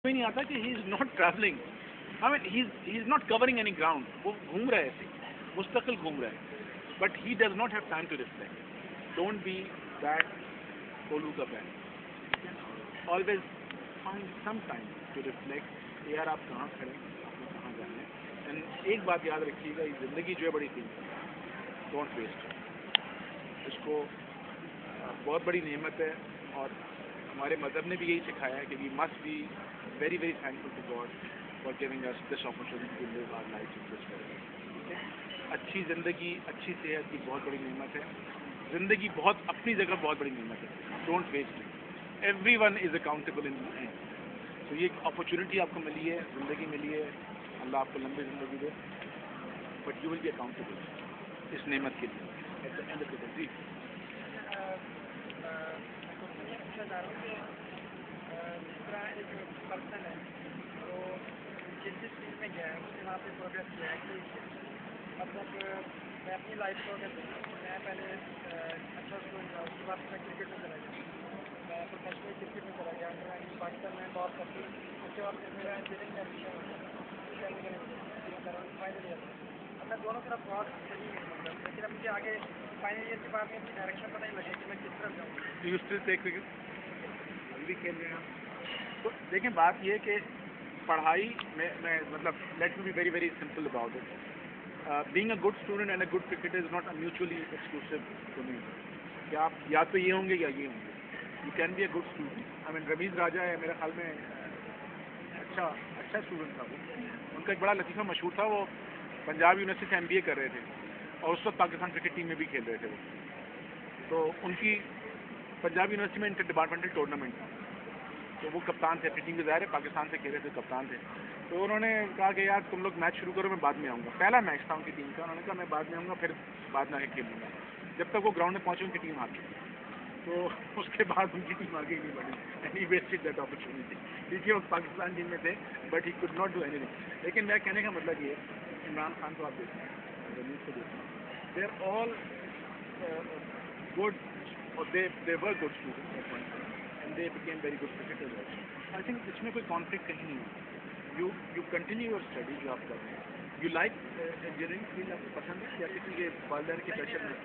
ही नहीं आता कि he is not travelling, I mean he is not covering any ground. वो घूम रहा है ऐसे मुस्तकिल घूम रहा है, but he does not have time to reflect. Don't be that कोलू का बैग. Always find some time to reflect. यार आप कहाँ खड़े हैं, आपको कहाँ जाना है. एंड एक बात याद रखिएगा, ये ज़िंदगी जो है बड़ी थी, डोंट वेस्ट. इसको बहुत बड़ी नेमत है, और हमारे मज़हब ने भी यही सिखाया है कि we must be very very thankful to God for giving us this opportunity to live our life in this world. ठीक है, अच्छी ज़िंदगी, अच्छी सेहत की बहुत बड़ी नेमत है. ज़िंदगी बहुत अपनी जगह बहुत बड़ी नेमत है. Don't waste it. Everyone is accountable in the end. तो ये अपॉर्चुनिटी आपको मिली है, ज़िंदगी मिली है, अल्लाह आपको लंबी ज़िंदगी दे, but you will be accountable इस नेमत के लिए at the end of the day. जी एक पर्सन है तो जिस जिस फील्ड में गया है उसने वहाँ पे प्रोग्रेस किया है कि मतलब मैं अपनी लाइफ को अगर मैं पहले अच्छा स्टूडेंट था, उसके बाद मैं क्रिकेट में चला गया, मैं प्रोफेशनल क्रिकेट में चला गया, मैं पाकिस्तान में टॉप करती हूँ. उसके बाद फिर मेरा इंजीनियरिंग में एडमिशन हो गया फाइनल ईयर. अब मैं दोनों तरफ बहुत सही हूँ मतलब, लेकिन अब मुझे आगे फाइनल ईयर के बाद में अपनी डायरेक्शन पता नहीं लगे कि मैं किस तरफ जाऊँ. यू स्टिल टेक क्रिकेट, अभी भी खेल रहे हैं. तो देखें, बात ये कि पढ़ाई में मतलब let me be very very simple about it. Being a good student and a good cricketer is not a mutually exclusive to me. कि आप या तो ये होंगे या ये होंगे. You can be a good student. I mean Rameez Raja है मेरे ख्याल में, अच्छा स्टूडेंट था वो. उनका एक बड़ा लतीफ़ा मशहूर था. वो पंजाब यूनिवर्सिटी से MBA कर रहे थे और उस वक्त पाकिस्तान क्रिकेट टीम में भी खेल रहे थे वो. तो उनकी पंजाब यूनिवर्सिटी में इंटर डिपार्टमेंटल टूर्नामेंट था, तो वो कप्तान थे. अपनी टीम के ज़ाहिर है पाकिस्तान से खेल रहे थे, कप्तान थे. तो उन्होंने कहा कि यार तुम लोग मैच शुरू करो, मैं बाद में आऊँगा. पहला मैच था उनकी टीम का. उन्होंने कहा मैं बाद में आऊँगा, फिर बाद में आके खेलूँगा. जब तक वो ग्राउंड में पहुँचे उनकी टीम हार गई. तो उसके बाद उनकी टीम आगे ही नहीं बढ़ी. And he wasted that opportunity. देखिए वो पाकिस्तान टीम में थे, but he could not do anything. लेकिन मैं कहने का मतलब ये है, इमरान खान को आप देखते हैं, रमीज़ को देखते हैं, दे आर ऑल गुड, और they were good students and they became very good cricketers also. I think इसमें कोई conflict कहीं नहीं है. You continue your study जो आप कर रहे हैं. You like engineering field, आपको पसंद है या किसी के वालिदैन के प्रेशर में?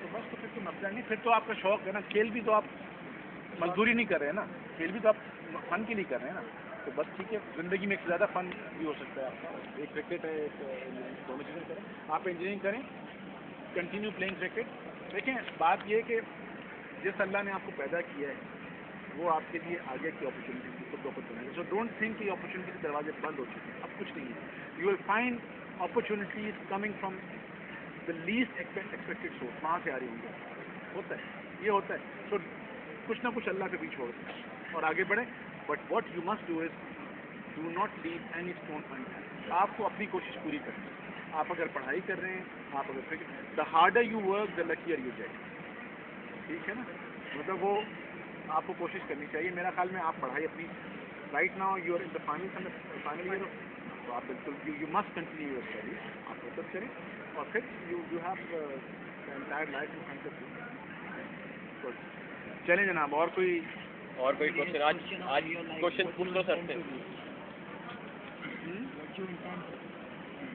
तो बस, तो फिर तो मसला नहीं. फिर तो आपका शौक है ना. खेल भी तो आप मजदूरी नहीं कर रहे हैं ना, खेल भी तो आप फन के लिए कर रहे हैं ना. तो बस ठीक है, ज़िंदगी में एक से ज़्यादा फन भी हो सकता है आपका. एक क्रिकेट है, एक इंजीनियरिंग, दोनों चीज़ें करें. आप इंजीनियरिंग करें, कंटिन्यू प्लेइंग क्रिकेट. देखें, बात ये कि जिस अल्लाह ने आपको पैदा किया है वो आपके लिए आगे की अपॉर्चुनिटी को प्रॉपर बनाएगा. सो डोंट थिंक कि अपॉर्चुनिटी के दरवाजे बंद हो चुके हैं. अब कुछ नहीं है. You will find opportunities coming from the least expected source. वहाँ से आ रही होंगी. होता है, ये होता है. सो कुछ ना कुछ अल्लाह के बीच छोड़ते हैं और आगे बढ़े. But what you must do is do not leave any stone untouched. आपको अपनी कोशिश पूरी करनी है. आप अगर पढ़ाई कर रहे हैं, आप अगर cricket, the harder you work the luckier you get. ठीक है ना. मतलब वो आपको कोशिश करनी चाहिए. मेरा ख्याल में आप पढ़ाई अपनी, right now you are in the final year, तो आप बिल्कुल you must continue your study. आप फोकस करें और फिर you have entire life to find. चलें जनाब, और कोई क्वेश्चन? आज क्वेश्चन पूछ लो सर से.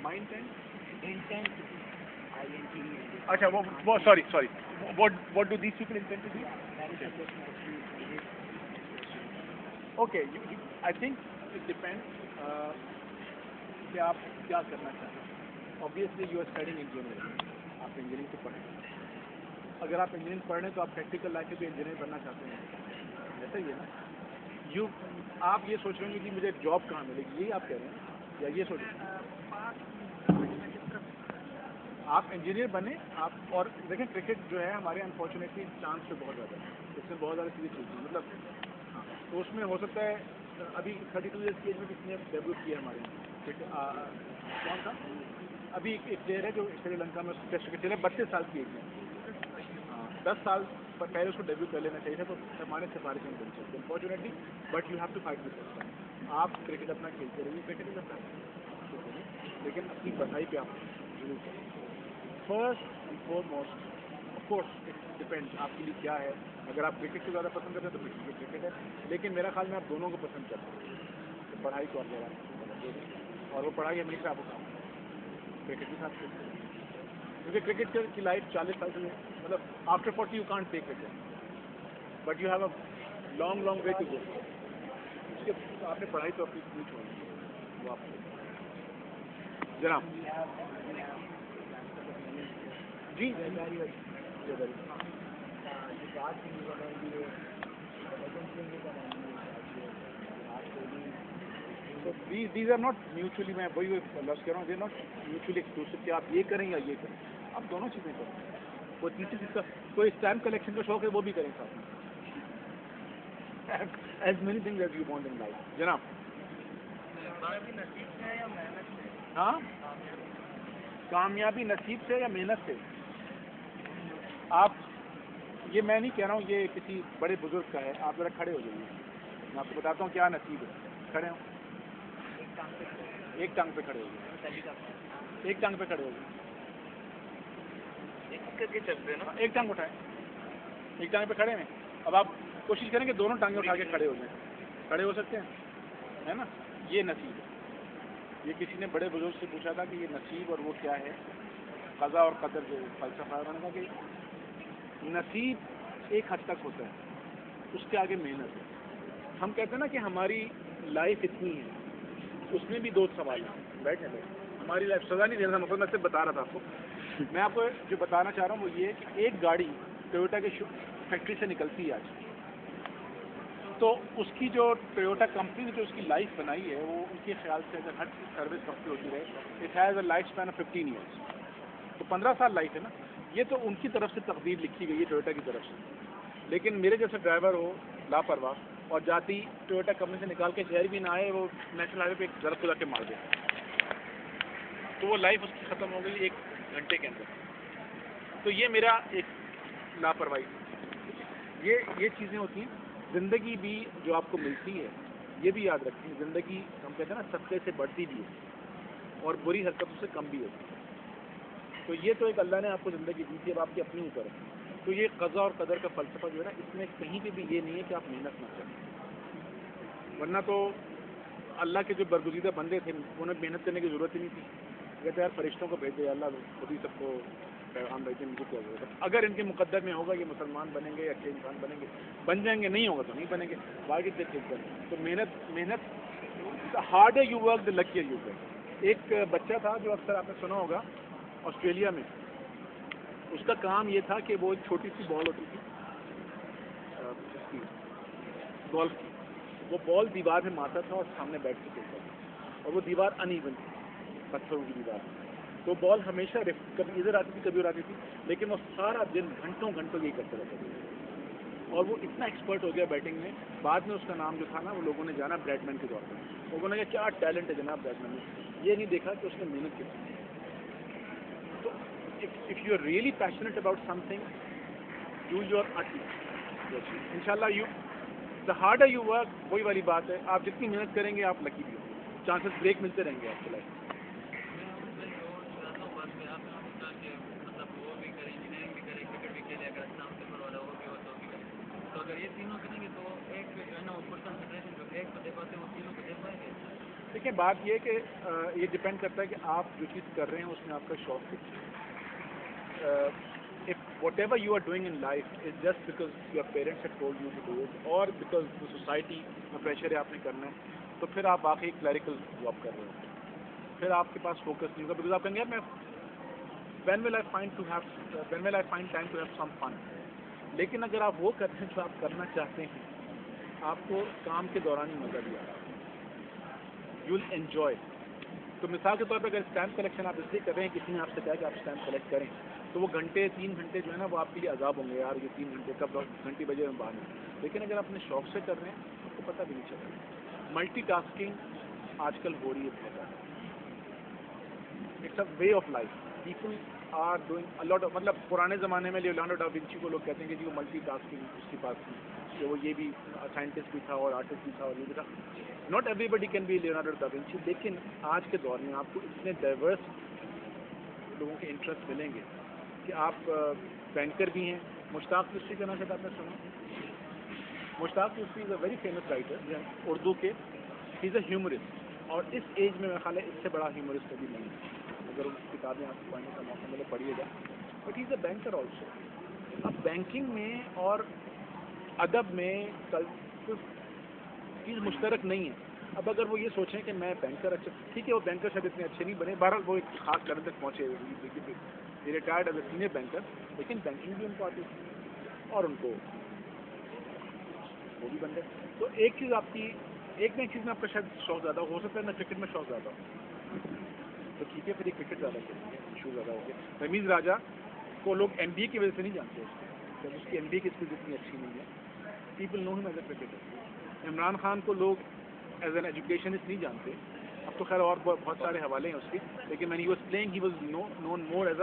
Mind intent. अच्छा, वो sorry what do these people intend to do? Okay, I think it depends कि आप क्या करना चाहते हैं. Obviously you are studying engineering. आप इंजीनियरिंग से पढ़ें. अगर आप इंजीनियरिंग पढ़ रहे हैं तो आप प्रैक्टिकल लाइफ में भी इंजीनियर बनना चाहते हैं, ऐसा ही है ना. आप ये सोच रहे हैं कि मुझे जॉब कहाँ मिलेगी, यही आप कह रहे हैं, या ये सोच रहे हैं आप इंजीनियर बने. आप और देखें, क्रिकेट जो है हमारे अनफॉर्चुनेटली चांस पे बहुत ज़्यादा है. इसमें बहुत ज़्यादा चीज़ें चलती हैं. मतलब हाँ, तो उसमें हो सकता है अभी 32 ईयर्स की एज में किसने डेब्यू किया हमारे यहाँ. कौन था अभी एक प्लेयर है जो श्रीलंका में टेस्ट क्रिकेट खेला, 32 साल की एज में. हाँ, 10 साल पहले उसको डेब्यू कर लेना चाहिए था. तो हमारे सिफारिश में बन सकते unfortunately. But you have to fight with this. आप क्रिकेट अपना खेलते रहिए, क्रिकेट इज अपना, लेकिन अपनी पढ़ाई पे आप जरूर करें. First and foremost, of course it depends आपके लिए क्या है. अगर आप क्रिकेट को ज़्यादा पसंद करते हैं तो क्रिकेट है, लेकिन मेरा ख्याल में आप दोनों को पसंद करते हैं. पढ़ाई को आप जरा और वो पढ़ाई हमेशा आपको काम क्रिकेट के साथ खेलते हैं क्योंकि क्रिकेट की लाइफ 40 साल से मतलब after 40 you can't play cricket but you have a long long way to go उसके आपने पढ़ाई तो अपनी नहीं छोड़ी वो आप जनाब जी So these are not mutually, मैं वही लफ्ज़ कह रहा हूँ, they are not mutually exclusive कि आप ये करें या ये करें, आप दोनों चीज़ें करें. कोई तीसरी चीज़ का कोई स्टैम्प कलेक्शन का शौक है वो भी करें साथ में. As many things as you want in life. जनाब. हाँ? कामयाबी नसीब से या मेहनत से? आप ये मैं नहीं कह रहा हूँ, ये किसी बड़े बुजुर्ग का है. आप ज़रा खड़े हो जाइए, मैं आपको बताता हूँ क्या नसीब है. खड़े हो, एक टांग पे खड़े हो गए, एक टांग पे खड़े हो गए, एक टांग उठाएं, एक टांग पे खड़े हैं. अब आप कोशिश करें कि दोनों टांगें उठा के खड़े हो जाएं. खड़े हो सकते हैं, है ना? ये नसीब है. ये किसी ने बड़े बुजुर्ग से पूछा था कि ये नसीब और वो क्या है. क़ज़ा और क़दर जो फ़लसफ़ा है, उन्होंने कहा कि नसीब एक हद तक होता है, उसके आगे मेहनत है. हम कहते हैं ना कि हमारी लाइफ इतनी है, उसमें भी दो सवाल हैं. बैठे हमारी लाइफ सज़ा नहीं दे रहा था, मतलब मैं सिर्फ बता रहा था आपको. मैं आपको जो बताना चाह रहा हूँ वो ये कि एक गाड़ी टोयोटा के फैक्ट्री से निकलती है आज, तो उसकी जो टोयोटा कंपनी ने जो उसकी लाइफ बनाई है वो उनके ख्याल से अगर हर सर्विस कंपनी होती रहे, it has a life span of 15 years. तो 15 साल लाइफ है ना. ये तो उनकी तरफ से तकदीर लिखी गई है टोयोटा की तरफ से. लेकिन मेरे जैसा ड्राइवर हो लापरवाह और जाती टोयोटा कंपनी से निकाल के शहर भी ना आए, वो नेशनल हाईवे पे एक दरख्त खुदा के मार दे, तो वो लाइफ उसकी ख़त्म हो गई 1 घंटे के अंदर. तो ये मेरा एक लापरवाही. ये चीज़ें होती हैं. ज़िंदगी भी जो आपको मिलती है ये भी याद रखें, ज़िंदगी हम कहते हैं ना सबसे से बढ़ती भी है और बुरी हरकतों से कम भी होती है. तो ये तो एक अल्लाह ने आपको ज़िंदगी दी थी, अब आपकी अपनी ऊपर है. तो ये क़ज़ा और क़दर का फ़लसफ़ा जो है ना, इसमें कहीं पे भी ये नहीं है कि आप मेहनत ना करें. वरना तो अल्लाह के जो बरगुज़ीदा बंदे थे उन्हें मेहनत करने की ज़रूरत ही नहीं थी. कहते यार फरिश्तों को भेज दे, अल्लाह खुद ही सबको पैगाम भेजे, मुझे क्या ज़रूरत है. अगर इनके मुक़द्दर में होगा ये मुसलमान बनेंगे, अच्छे इंसान बनेंगे, बन जाएंगे. नहीं होगा तो नहीं बनेंगे. बाकी से ठीक बनेंगे. तो मेहनत the harder you work the luckier you get. एक बच्चा था जो अक्सर आपने सुना होगा ऑस्ट्रेलिया में, उसका काम ये था कि वो एक छोटी सी बॉल होती थी गोल्फ की, वो बॉल दीवार में मारता था और सामने बैठ के खेलता था. और वो दीवार अनइवन थी, पत्थरों की दीवार. तो बॉल हमेशा कभी इधर आती थी कभी उधर आती थी, लेकिन वो सारा दिन घंटों यही करता रहता था. और वो इतना एक्सपर्ट हो गया बैटिंग में. बाद में उसका नाम जो था ना, वो लोगों ने जाना ब्रैडमैन के तौर पर. लोगों ने कहा क्या टैलेंट है जनाब ब्रैडमैन में. ये नहीं देखा कि उसने मेहनत की. तो if you are really passionate about something, do your utmost. इंशाल्लाह द हार्डर यू वर्क, वही वाली बात है, आप जितनी मेहनत करेंगे आप लकी भी होंगे. चांसेस ब्रेक मिलते रहेंगे आपको लाइफ. देखिए बात ये कि ये डिपेंड करता है कि आप जो चीज़ कर रहे हैं उसमें आपका शौक है. if whatever you are doing in life is just because your parents have told you to do it or because the society में प्रेशर है आपने करना है, तो फिर आप वाकई क्लरिकल जॉब कर रहे हो. फिर आपके पास फोकस नहीं होगा, बिकॉज आप कहेंगे मैं when will I find time to have some fun. लेकिन अगर आप वो करते हैं जो आप करना चाहते हैं, आपको काम के दौरान ही मज़ा भी आ रहा है. You will enjoy. तो मिसाल के तौर पर अगर स्टैम्प कलेक्शन आप इसलिए कर रहे हैं, किसी ने आपसे कहा कि आप स्टैम्प कलेक्ट करें, तो वो 3 घंटे जो है ना वो आपके लिए अजाब होंगे. यार ये 3 घंटे कब घंटे बजे में बाहर. लेकिन अगर अपने शौक से कर रहे हैं आपको पता भी नहीं चल रहा. मल्टीटास्किंग आजकल हो रही है बहुत ज़्यादा. It's a way of life. People are doing a lot of, मतलब पुराने ज़माने में लियोनार्डो डा विंची को लोग कहते हैं कि जी वो मल्टीटास्किंग उसके पास थी, कि वो ये भी साइंटिस्ट भी था और आर्टिस्ट भी था और ये भी था. Not everybody can be Leonardo da Vinci. लेकिन आज के दौर में आपको इतने डाइवर्स लोगों के इंटरेस्ट मिलेंगे कि आप बैंकर भी हैं. मुश्ताक यूसुफ़ी का नाम शायद आपने सुना. Mushtaq Yusufi is a very famous writer Urdu के. ہی از اے ہیومرسٹ، اور اس ایج میں میرا خیال ہے اس سے بڑا ہیومرسٹ ابھی نہیں ہے. اگر اس کتابیں آپ کو پڑھنے کا موقع ملے پڑھیے گا. But he is a banker also. اب بینکنگ میں اور ادب میں چیز مشترک نہیں ہے. اب اگر وہ یہ سوچیں کہ میں بینکر، اچھا ٹھیک ہے وہ بینکر شاید اتنے اچھے نہیں بنے، بہرحال وہ ایک خاص لیول تک پہنچے، retired as a senior banker, لیکن بینکنگ بھی ان کو آتی تھی اور ان کو وہ بھی بن گئے. تو ایک چیز آپ کی، ایک نہ ایک چیز میں آپ کا شاید شوق زیادہ ہو سکتا ہے، میں کرکٹ میں شوق زیادہ ہوں تو ٹھیک ہے، پھر یہ کرکٹ زیادہ کھیلیں گے، مشہور زیادہ ہو گیا. رمیز راجہ کو لوگ این بی اے کی وجہ سے نہیں جانتے، اس کی این بی اے کی اسکلز اتنی اچھی نہیں ہے. پیپل نو ہم as a cricketer. Imran Khan کو لوگ ایز این ایجوکیشنسٹ نہیں جانتے. اب تو خیر اور بہت سارے حوالے ہیں اس کے، لیکن when he was playing he was known more as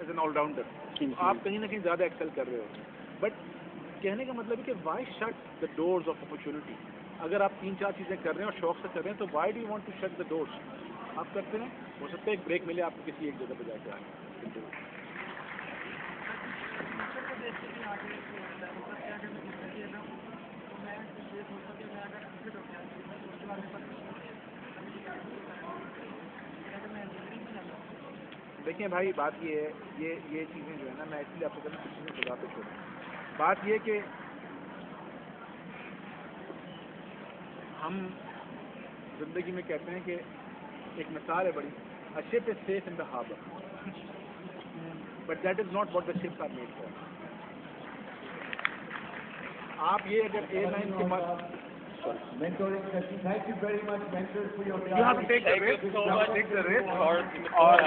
an all rounder. آپ کہیں نہ کہیں زیادہ ایکسل کر رہے ہو. بٹ کہنے کا مطلب ہے کہ why shut the doors of opportunity؟ اگر آپ 3-4 چیزیں کر رہے ہیں اور شوق سے کر رہے ہیں تو why do you want to shut the doors؟ آپ کرتے ہیں، ہو سکتا ہے ایک بریک ملے آپ کو کسی ایک جگہ پہ جا کے آئے. دیکھیں بھائی بات یہ ہے، یہ چیزیں جو ہے نا، میں اس لیے آپ کو کہنا کچھ چیزیں خدا پہ چھوڑوں. بات یہ کہ ہم زندگی میں کہتے ہیں کہ ایک مثال ہے بڑی، a ship is safe in the harbor but that is not what the ships are made for. آپ یہ اگر ایئر لائن کے پاس mentoring session. Thank you very much, mentors, for your you have to take the Thank you risk, so you have to much. take the risk. اور